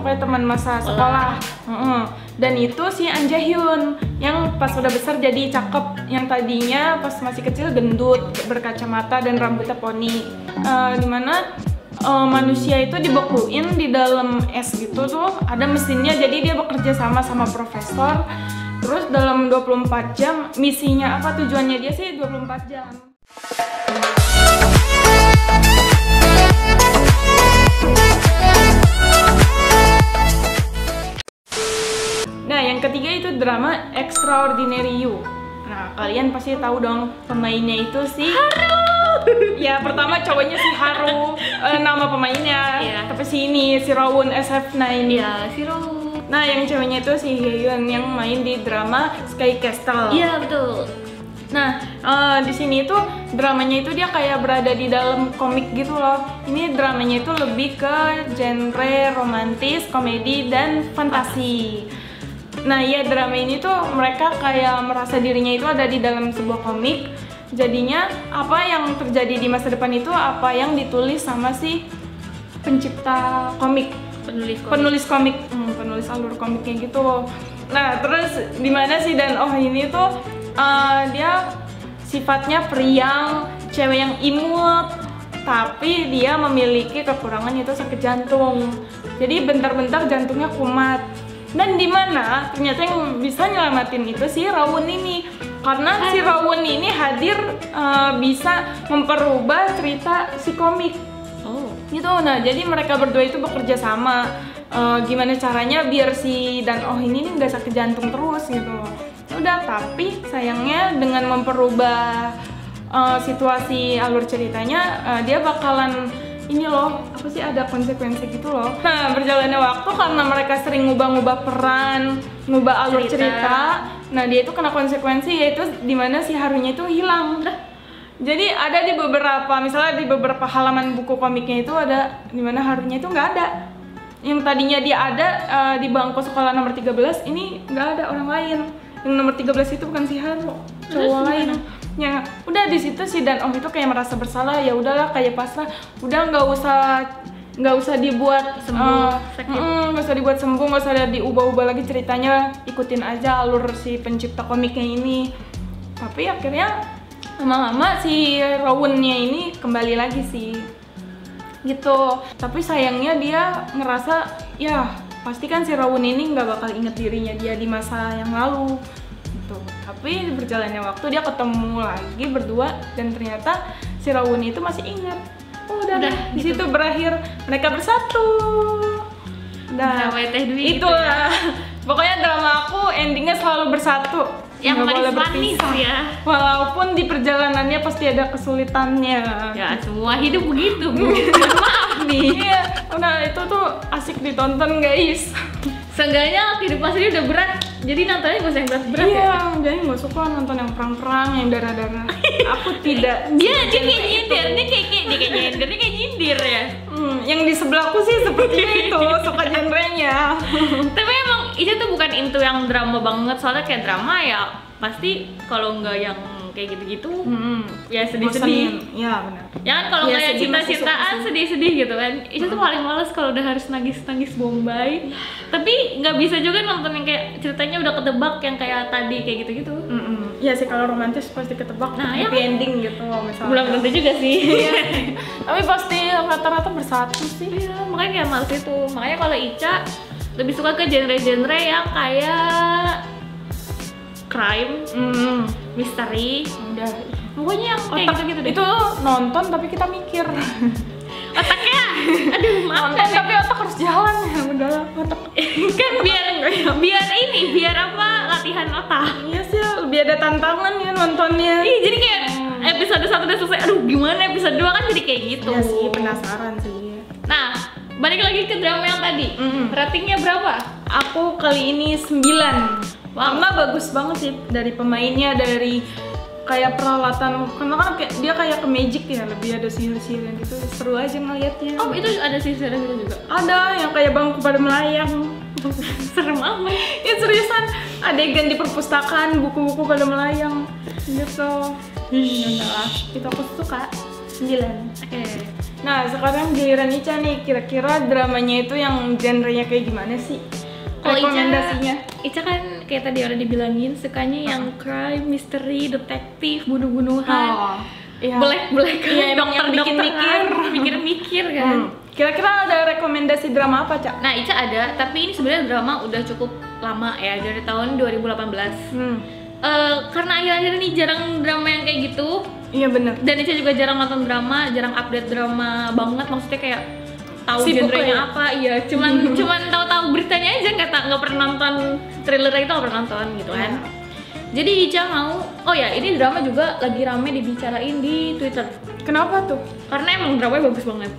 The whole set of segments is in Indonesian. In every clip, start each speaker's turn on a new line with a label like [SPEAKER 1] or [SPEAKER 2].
[SPEAKER 1] pokoknya teman masa sekolah. Dan itu si An Jae Hyun yang pas udah besar jadi cakep, yang tadinya pas masih kecil gendut, berkacamata dan rambutnya poni. Dimana manusia itu dibekuin di dalam es gitu tuh, ada mesinnya, jadi dia bekerja sama profesor. Terus dalam 24 jam, misinya apa, tujuannya dia sih 24 jam. Nah, yang ketiga itu drama Extraordinary You. Nah, kalian pasti tahu dong pemainnya itu si Haru. Ya, pertama cowoknya si Haru, nama pemainnya. Tapi si Rawon SF9.
[SPEAKER 2] Ya, si Rawon.
[SPEAKER 1] Nah, yang ceweknya itu si Hyeon yang main di drama Sky Castle.
[SPEAKER 2] Iya, betul.
[SPEAKER 1] Nah, di sini itu dramanya itu dia kayak berada di dalam komik gitu loh. Ini dramanya itu lebih ke genre romantis, komedi, dan fantasi. Nah, ya drama ini tuh mereka kayak merasa dirinya itu ada di dalam sebuah komik. Jadinya apa yang terjadi di masa depan itu apa yang ditulis sama si pencipta komik, penulis alur komiknya gitu. Nah, terus dimana sih Dan Oh ini tuh dia sifatnya periang, cewek yang imut, tapi dia memiliki kekurangan itu sakit jantung. Jadi bentar-bentar jantungnya kumat. Dan dimana ternyata yang bisa nyelamatin itu si Rawon ini, karena si Rawon ini hadir bisa memperubah cerita si komik. Gitu. Nah, jadi mereka berdua itu bekerja sama. Gimana caranya biar si Dan Oh ini nih nggak sakit jantung terus gitu. Udah, tapi sayangnya dengan memperubah situasi alur ceritanya, dia bakalan ini loh, apa sih, ada konsekuensi gitu loh. Nah, berjalannya waktu karena mereka sering ngubah-ngubah peran, ngubah alur cerita. Nah, dia itu kena konsekuensi, yaitu dimana si Harunya itu hilang. Jadi ada di beberapa, misalnya di beberapa halaman buku komiknya itu ada dimana Harunya itu nggak ada. Yang tadinya dia ada di bangku sekolah nomor 13, ini nggak ada, orang lain. Yang nomor 13 itu bukan si Haru, cowok lain. Ya, udah di situ si Dan Oh itu kayak merasa bersalah, ya udahlah kayak pasrah, udah nggak usah dibuat sembuh, nggak usah dibuat sembuh, nggak usah diubah-ubah lagi ceritanya, ikutin aja alur si pencipta komiknya ini. Tapi akhirnya lama-lama si Rawonnya ini kembali lagi sih, gitu. Tapi sayangnya dia ngerasa ya pasti kan si Rawon ini nggak bakal inget dirinya dia di masa yang lalu. Tapi berjalannya waktu dia ketemu lagi berdua dan ternyata si Rawon itu masih ingat. Udah di situ berakhir mereka bersatu. Udah, itulah. Pokoknya drama aku endingnya selalu bersatu.
[SPEAKER 2] Yang manis-manis ya.
[SPEAKER 1] Walaupun di perjalanannya pasti ada kesulitannya.
[SPEAKER 2] Ya, semua hidup begitu, Bu. Maaf nih.
[SPEAKER 1] Iya, udah itu tuh asik ditonton, guys.
[SPEAKER 2] Seenggaknya kehidupan sendiri udah berat, jadi nontonnya gak usah yang berat-berat.
[SPEAKER 1] Iya, jadi gak suka nonton yang perang-perang, yang darah-darah. Aku tidak.
[SPEAKER 2] Dia kayak nyindir, dia kayak nyindir ya.
[SPEAKER 1] Yang di sebelahku sih seperti itu, suka genrenya.
[SPEAKER 2] Tapi emang itu tuh bukan into yang drama banget, soalnya kayak drama ya pasti kalau nggak yang kayak gitu-gitu ya sedih-sedih.
[SPEAKER 1] Ya benar.
[SPEAKER 2] Ya kan kalau kayak cinta-cintaan sedih-sedih gitu kan, itu tuh paling males kalau udah harus nangis-nangis bombay. Tapi nggak bisa juga nonton yang kayak ceritanya udah ketebak yang kayak tadi kayak gitu-gitu.
[SPEAKER 1] Iya sih, kalau romantis pasti ketebak,
[SPEAKER 2] nah,
[SPEAKER 1] happy ending gitu misalnya.
[SPEAKER 2] Belum tentu juga sih.
[SPEAKER 1] Tapi pasti rata-rata bersatu sih.
[SPEAKER 2] Iya, makanya kayak males itu. Makanya kalau Ica lebih suka ke genre-genre yang kayak crime, misteri,
[SPEAKER 1] udah.
[SPEAKER 2] Pokoknya yang kayak gitu-gitu deh.
[SPEAKER 1] Itu nonton tapi kita mikir.
[SPEAKER 2] Otaknya, aduh maaf
[SPEAKER 1] nonton tapi otak harus jalan ya, udah otak.
[SPEAKER 2] Kan biar apa, latihan otak.
[SPEAKER 1] Iya sih, lebih ada tantangan ya nontonnya.
[SPEAKER 2] Ih, jadi kayak episode 1 udah selesai, aduh gimana episode 2 kan jadi kayak gitu.
[SPEAKER 1] Iya sih, penasaran sih.
[SPEAKER 2] Nah, balik lagi ke drama yang tadi. Ratingnya berapa?
[SPEAKER 1] Aku kali ini 9. Karena bagus banget sih, dari pemainnya, dari kayak peralatan, karena kan dia kayak ke magic ya, lebih ada sihir-sihir gitu, seru aja ngeliatnya.
[SPEAKER 2] Oh, itu ada sihir gitu juga?
[SPEAKER 1] Ada, yang kayak bangku pada melayang.
[SPEAKER 2] Serem amat.
[SPEAKER 1] Ya seriusan, adegan di perpustakaan, buku-buku pada melayang gitu. Yaudahlah, itu aku suka. 9.
[SPEAKER 2] Oke.
[SPEAKER 1] Nah, sekarang giliran Ica nih, kira-kira dramanya itu yang genrenya kayak gimana sih?
[SPEAKER 2] Kalau
[SPEAKER 1] Rekomendasinya?
[SPEAKER 2] Ica kan kayak tadi udah dibilangin sukanya yang crime, misteri, detektif, bunuh-bunuhan.
[SPEAKER 1] Iya.
[SPEAKER 2] Black
[SPEAKER 1] Iya, emang yang bikin
[SPEAKER 2] mikir kan.
[SPEAKER 1] Kira-kira ada rekomendasi drama apa, Cak?
[SPEAKER 2] Nah, Ica ada, tapi ini sebenarnya drama udah cukup lama ya, dari tahun 2018. Karena akhir-akhir ini jarang drama yang kayak gitu.
[SPEAKER 1] Iya bener.
[SPEAKER 2] Dan Ica juga jarang nonton drama, jarang update drama banget, maksudnya kayak tahu
[SPEAKER 1] Sibuk
[SPEAKER 2] genrenya
[SPEAKER 1] ya?
[SPEAKER 2] apa, iya, cuman tahu-tahu beritanya aja, nggak pernah nonton trailernya, itu nggak pernah nonton gitu kan. Jadi Ica mau, oh ya, ini drama juga lagi rame dibicarain di Twitter.
[SPEAKER 1] Kenapa tuh?
[SPEAKER 2] Karena emang dramanya bagus banget.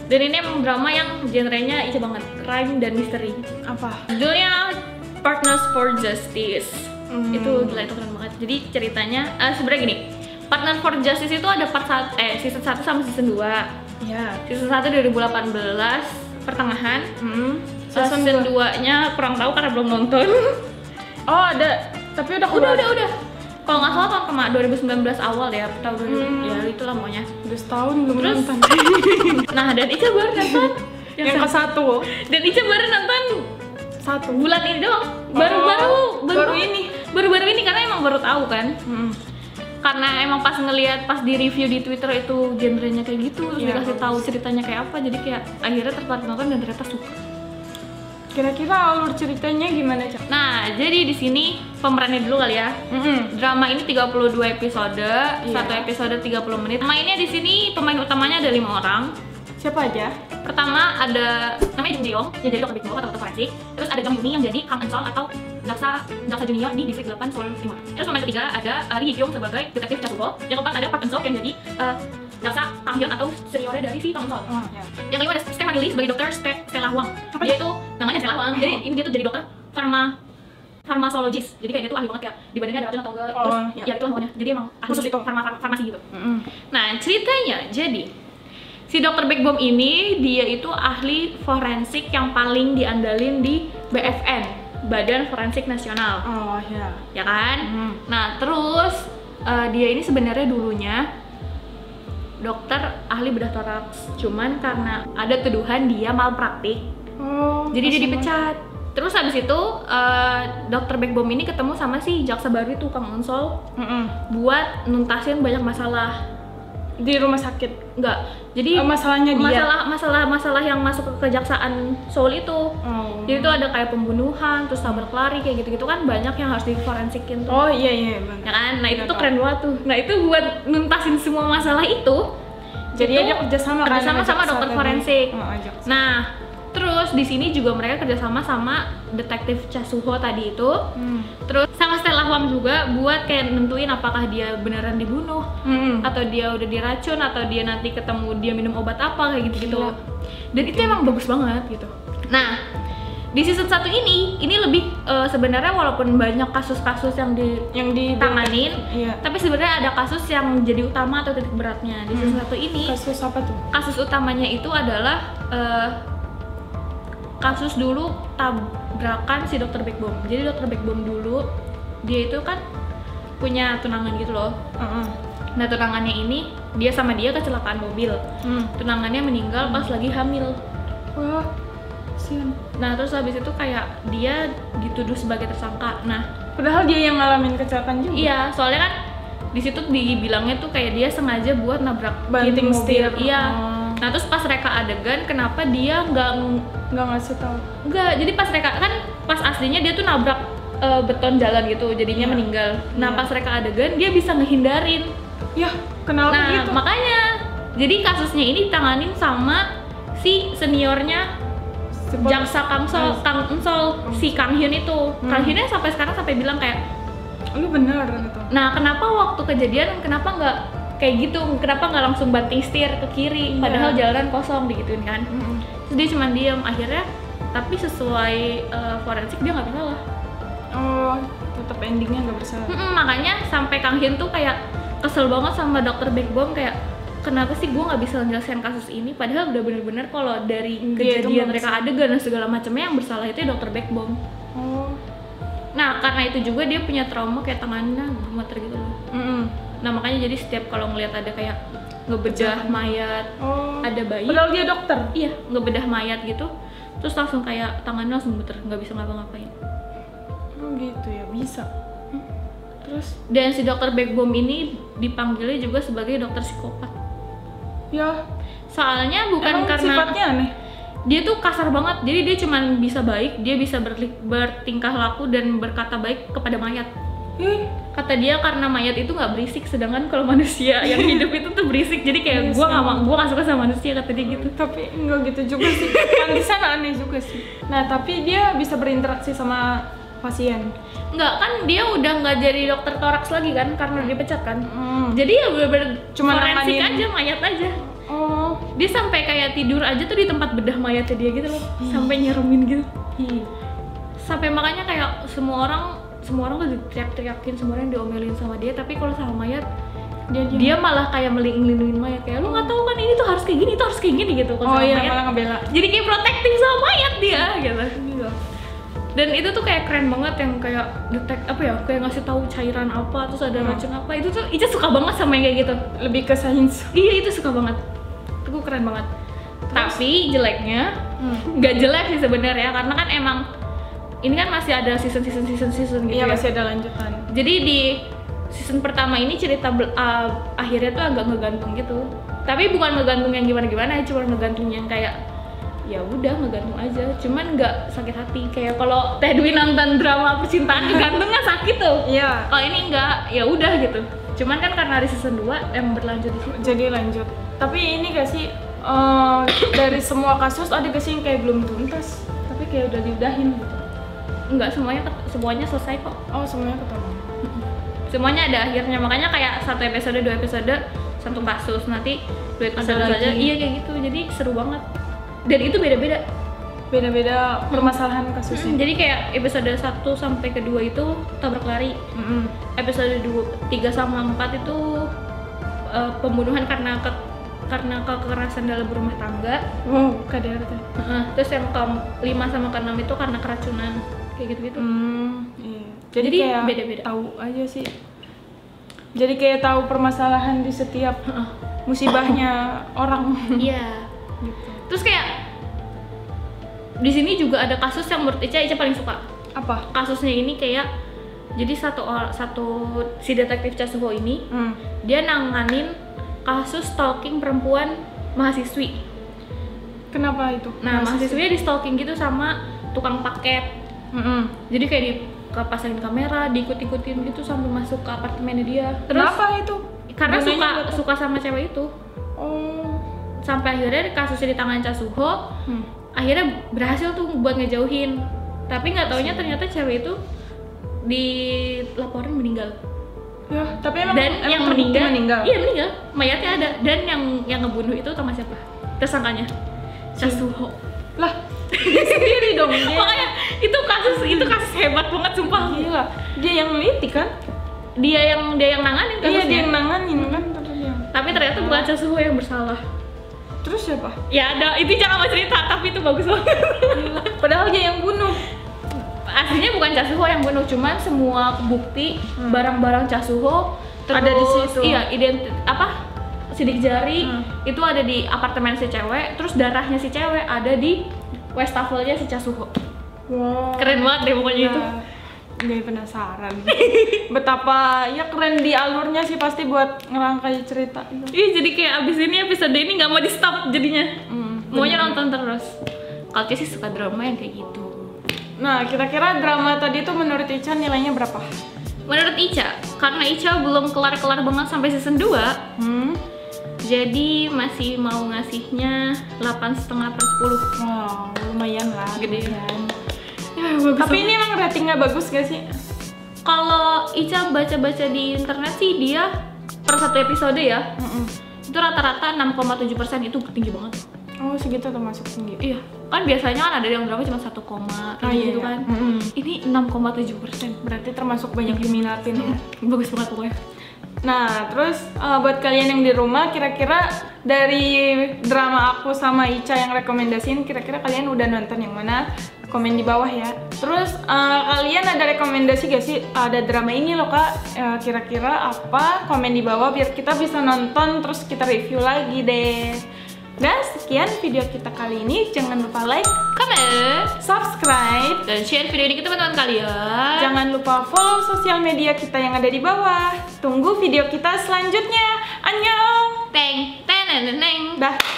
[SPEAKER 2] Dan ini emang drama yang genrenya Ica banget, crime dan misteri.
[SPEAKER 1] Apa?
[SPEAKER 2] Judulnya Partners for Justice. Itu gila, itu keren banget. Jadi ceritanya sebenarnya gini. Partners for Justice itu ada season 1 sama season 2.
[SPEAKER 1] Iya.
[SPEAKER 2] Season 1 2018 pertengahan. Season 2-nya kurang tahu karena belum nonton.
[SPEAKER 1] Oh, ada. Tapi udah keluar.
[SPEAKER 2] Udah. Kalau nggak salah tahun kemarin 2019 awal ya, tahun 2000 ya itulah maunya.
[SPEAKER 1] Udah setahun belum
[SPEAKER 2] Terus?
[SPEAKER 1] nonton.
[SPEAKER 2] Nah, dan Ica baru nonton
[SPEAKER 1] yang ke satu.
[SPEAKER 2] dan Ica baru nonton
[SPEAKER 1] Satu.
[SPEAKER 2] bulan ini doang. Baru ini karena emang baru tahu kan. Karena emang pas di review di Twitter itu genrenya kayak gitu, terus
[SPEAKER 1] Iya,
[SPEAKER 2] dikasih tahu ceritanya kayak apa, jadi kayak akhirnya tertarik nonton dan ternyata suka.
[SPEAKER 1] Kira-kira alur ceritanya gimana, Cak?
[SPEAKER 2] Nah, jadi di sini pemerannya dulu kali ya. Drama ini 32 episode, satu episode 30 menit. Mainnya di sini pemain utamanya ada 5 orang.
[SPEAKER 1] Siapa aja?
[SPEAKER 2] Pertama ada namanya Jung Ji-young yang jadi dokter Big Mom atau dokter forensik. Terus ada Jung Yumi yang jadi Kang Eun-sol atau jaksa junior di distrik 8 Seoul 5. Terus pemain ketiga ada Lee Hye-kyung sebagai detektif Cha Soo-ho. Yang keempat ada Park Eun-sok yang jadi jaksa Kang Hyun atau seniornya dari si Kang Eun-sol. Yang kelima ada Stephanie Lee sebagai dokter Stella Huang. Dia itu namanya Stella Huang. Jadi ini dia tuh jadi dokter farmasologis. Jadi kayak dia tuh ahli banget, kayak di badannya ada racun atau enggak. Terus ya itu pokoknya. Jadi emang ahli itu farmasi gitu. Nah, ceritanya jadi si Dr. Baekbom ini dia itu ahli forensik yang paling diandalin di BFN, Badan Forensik Nasional.
[SPEAKER 1] Oh ya.
[SPEAKER 2] Ya kan? Nah, terus dia ini sebenarnya dulunya dokter ahli bedah toraks. Cuman karena ada tuduhan dia malpraktik, jadi dia dipecat. Terus habis itu Dr. Baekbom ini ketemu sama si jaksa baru itu Kang Eun-sol buat nuntasin banyak masalah
[SPEAKER 1] Di rumah sakit?
[SPEAKER 2] Enggak. Jadi
[SPEAKER 1] masalahnya dia?
[SPEAKER 2] Masalah yang masuk ke kejaksaan Seoul itu. Jadi itu ada kayak pembunuhan, terus tabrak lari kayak gitu-gitu kan, banyak yang harus diforensikin tuh.
[SPEAKER 1] Oh iya benar.
[SPEAKER 2] Ya kan? Nah, itu tuh keren banget tuh. Nah, itu buat nuntasin semua masalah itu.
[SPEAKER 1] Jadi ada kerjasama
[SPEAKER 2] sama dokter forensik.
[SPEAKER 1] Nah,
[SPEAKER 2] terus di sini juga mereka kerjasama sama detektif Cha Soo-ho tadi itu. Terus sama Stella Huang juga buat kayak nentuin apakah dia beneran dibunuh atau dia udah diracun atau dia nanti ketemu dia minum obat apa kayak gitu-gitu. Dan itu emang bagus banget gitu. Nah, di season 1 ini lebih sebenarnya walaupun banyak kasus-kasus yang ditanganin, tapi sebenarnya ada kasus yang jadi utama atau titik beratnya. Di season 1 ini
[SPEAKER 1] kasus apa tuh?
[SPEAKER 2] Kasus utamanya itu adalah kasus dulu tabrakan si Dr. Baekbom. Jadi Dr. Baekbom dulu dia itu kan punya tunangan gitu loh. Nah, tunangannya ini dia kecelakaan mobil. Tunangannya meninggal pas lagi hamil.
[SPEAKER 1] Wah, sian.
[SPEAKER 2] Nah, terus habis itu kayak dia dituduh sebagai tersangka. Nah,
[SPEAKER 1] padahal dia yang ngalamin kecelakaan juga.
[SPEAKER 2] Iya, soalnya kan di situ dibilangnya tuh kayak dia sengaja buat nabrak
[SPEAKER 1] banting setir.
[SPEAKER 2] Iya. Nah, terus pas reka adegan kenapa dia nggak
[SPEAKER 1] ngasih tahu?
[SPEAKER 2] Nggak, jadi pas aslinya dia tuh nabrak beton jalan gitu, jadinya meninggal. Nah, pas reka adegan dia bisa ngehindarin.
[SPEAKER 1] Ya, kenapa gitu?
[SPEAKER 2] Nah, makanya jadi kasusnya ini ditanganin sama si seniornya jaksa Kang Eun-sol, si Kang Hyun itu. Kang Hyunnya sampai sekarang bilang kayak,
[SPEAKER 1] lu bener gitu.
[SPEAKER 2] Nah, kenapa waktu kejadian kenapa nggak kayak gitu, kenapa nggak langsung banting setir ke kiri, padahal jalanan kosong digituin kan. Terus dia cuma diam, akhirnya tapi sesuai forensik dia nggak bersalah.
[SPEAKER 1] Oh, tetap endingnya nggak bersalah.
[SPEAKER 2] Makanya sampai Kang Hyun tuh kayak kesel banget sama Dr. Baekbom, kayak kenapa sih gue nggak bisa menyelesaikan kasus ini, padahal udah bener-bener kalau dari kejadian mereka adegan dan segala macamnya yang bersalah itu Dr. Baekbom. Nah, karena itu juga dia punya trauma kayak tangannya gemeter gitu loh. Nah, makanya jadi setiap kalau ngelihat ada kayak ngebedah mayat, ada bayi.
[SPEAKER 1] Padahal dia dokter.
[SPEAKER 2] Iya, ngebedah mayat gitu, terus langsung kayak tangannya langsung muter, nggak bisa ngapa-ngapain.
[SPEAKER 1] Oh gitu ya, bisa. Terus?
[SPEAKER 2] Dan si dokter Beckbohm ini dipanggilnya juga sebagai dokter psikopat.
[SPEAKER 1] Ya.
[SPEAKER 2] Soalnya bukan
[SPEAKER 1] emang
[SPEAKER 2] karena
[SPEAKER 1] sifatnya aneh.
[SPEAKER 2] Dia tuh kasar banget, jadi dia cuman bisa baik, dia bisa bertingkah laku dan berkata baik kepada mayat. Kata dia karena mayat itu nggak berisik, sedangkan kalau manusia yang hidup itu tuh berisik, jadi kayak gua nggak suka sama manusia, kata dia gitu.
[SPEAKER 1] Tapi enggak gitu juga sih, pantesan aneh juga sih. Nah tapi dia bisa berinteraksi sama pasien.
[SPEAKER 2] Enggak, kan dia udah nggak jadi dokter toraks lagi kan, karena dia pecat kan. Jadi ya bener-bener cuma forensik aja, mayat aja. Dia sampai kayak tidur aja tuh di tempat bedah mayatnya dia gitu loh, sampai nyeremin gitu. Sampai makanya kayak semua orang tuh teriak-teriakin, semua orang diomelin sama dia. Tapi kalau sama mayat dia malah kayak melindungi mayat, kayak lu nggak tahu kan ini tuh harus kayak gini, itu harus kayak gini gitu.
[SPEAKER 1] Oh iya, malah ngebela.
[SPEAKER 2] Jadi kayak protektif sama mayat dia gitu. Dan itu tuh kayak keren banget, yang kayak kayak ngasih tahu cairan apa, terus ada racun apa. Itu tuh Ica suka banget sama yang kayak gitu. Lebih ke sains. Iya, itu suka banget. Itu keren banget. Terus? Tapi jeleknya nggak jelek sih sebenarnya, karena kan emang ini kan masih ada season gitu. Iya,
[SPEAKER 1] masih ada lanjutan.
[SPEAKER 2] Jadi di season pertama ini cerita akhirnya tuh agak ngegantung gitu. Tapi bukan ngegantung yang gimana-gimana, cuma ngegantung yang kayak ya udah ngegantung aja, cuman nggak sakit hati. Kayak kalau Teh Dwi nonton drama percintaan ngegantungnya sakit tuh.
[SPEAKER 1] Iya.
[SPEAKER 2] Kalau ini nggak, ya udah gitu. Cuman kan karena di season 2 yang berlanjut di situ.
[SPEAKER 1] Jadi lanjut. Tapi ini gak sih dari semua kasus ada gak sih yang kayak belum tuntas, tapi kayak udah diudahin gitu?
[SPEAKER 2] Enggak, semuanya selesai kok.
[SPEAKER 1] Oh, semuanya ketemu.
[SPEAKER 2] Semuanya ada akhirnya, makanya kayak 1 episode, 2 episode, 1 kasus, nanti 2 episode aja. Iya kayak gitu, jadi seru banget. Dan itu beda-beda permasalahan kasusnya. Jadi kayak episode 1 sampai ke 2 itu tabrak lari. Episode 3 sama 4 itu pembunuhan karena kekerasan dalam rumah tangga.
[SPEAKER 1] Wow, KDRT.
[SPEAKER 2] Terus yang ke-5 sama ke-6 itu karena keracunan, kayak gitu-gitu.
[SPEAKER 1] Iya. Jadi kayak beda-beda. Tahu aja sih. Jadi kayak tahu permasalahan di setiap musibahnya orang. Iya. Gitu.
[SPEAKER 2] Terus kayak di sini juga ada kasus yang menurut Ica paling suka.
[SPEAKER 1] Apa?
[SPEAKER 2] Kasusnya ini kayak jadi si detektif Chasuho ini dia nanganin kasus stalking perempuan mahasiswi.
[SPEAKER 1] Kenapa itu?
[SPEAKER 2] Nah, mahasiswinya di stalking gitu sama tukang paket. Jadi kayak dipasangin kamera, diikut-ikutin gitu sampai masuk ke apartemennya dia. Terus
[SPEAKER 1] kenapa itu?
[SPEAKER 2] Karena suka sama cewek itu. Sampai akhirnya kasusnya di tangan Chasuho, akhirnya berhasil tuh buat ngejauhin. Tapi nggak taunya ternyata cewek itu dilaporin meninggal.
[SPEAKER 1] Ya, tapi emang
[SPEAKER 2] yang meninggal. Iya, meninggal. Mayatnya ada. Dan yang ngebunuh itu sama siapa? Tersangkanya Chasuho.
[SPEAKER 1] Lah, dia sendiri dong.
[SPEAKER 2] Makanya itu kasus hebat banget sumpah.
[SPEAKER 1] Gila. Dia yang meliti kan?
[SPEAKER 2] Dia yang nanganin kasusnya.
[SPEAKER 1] Iya, dia yang nanganin kan.
[SPEAKER 2] Tapi ternyata bukan Chasuho yang bersalah.
[SPEAKER 1] Terus siapa?
[SPEAKER 2] Ya ada, itu jangan mau cerita, tapi itu bagus banget.
[SPEAKER 1] Padahal dia yang bunuh.
[SPEAKER 2] Aslinya bukan Chasuho yang bunuh, cuman semua bukti barang-barang Chasuho
[SPEAKER 1] ada di situ.
[SPEAKER 2] Iya, sidik jari itu ada di apartemen si cewek, terus darahnya si cewek ada di wastafelnya si Chasuho.
[SPEAKER 1] Wow.
[SPEAKER 2] Keren banget deh pokoknya itu.
[SPEAKER 1] Jadi penasaran. Betapa ya keren di alurnya sih pasti buat ngerangkai cerita itu.
[SPEAKER 2] Iya, jadi kayak abis ini episode ini nggak mau di stop jadinya. Maunya nonton terus. Kalau sih suka drama yang kayak gitu.
[SPEAKER 1] Nah, kira-kira drama tadi tuh menurut Ica nilainya berapa?
[SPEAKER 2] Menurut Ica, karena Ica belum kelar-kelar banget sampai season 2, jadi masih mau ngasihnya 8,5/10.
[SPEAKER 1] Wow, lumayan lah.
[SPEAKER 2] Gede
[SPEAKER 1] kan. Ya, tapi ini emang ratingnya bagus gak sih?
[SPEAKER 2] Kalau Ica baca-baca di internet sih dia per 1 episode ya, itu rata-rata 6,7%, itu tinggi banget.
[SPEAKER 1] Oh, segitu termasuk tinggi?
[SPEAKER 2] Iya, kan biasanya kan ada yang drama cuma 1, gitu kan. Ini 6,7%.
[SPEAKER 1] Berarti termasuk banyak diminatin ya.
[SPEAKER 2] Bagus banget pokoknya.
[SPEAKER 1] Nah, terus buat kalian yang di rumah, kira-kira dari drama aku sama Ica yang rekomendasiin, kira-kira kalian udah nonton yang mana? komen di bawah ya. Terus kalian ada rekomendasi gak sih ada drama ini loh kak? Kira-kira apa? Komen di bawah biar kita bisa nonton terus kita review lagi deh. Dan sekian video kita kali ini. Jangan lupa like,
[SPEAKER 2] comment,
[SPEAKER 1] subscribe,
[SPEAKER 2] dan share video ini ke teman-teman kalian.
[SPEAKER 1] Jangan lupa follow sosial media kita yang ada di bawah. Tunggu video kita selanjutnya. Annyeong.
[SPEAKER 2] Teng, teng, teng, teng.
[SPEAKER 1] Dah.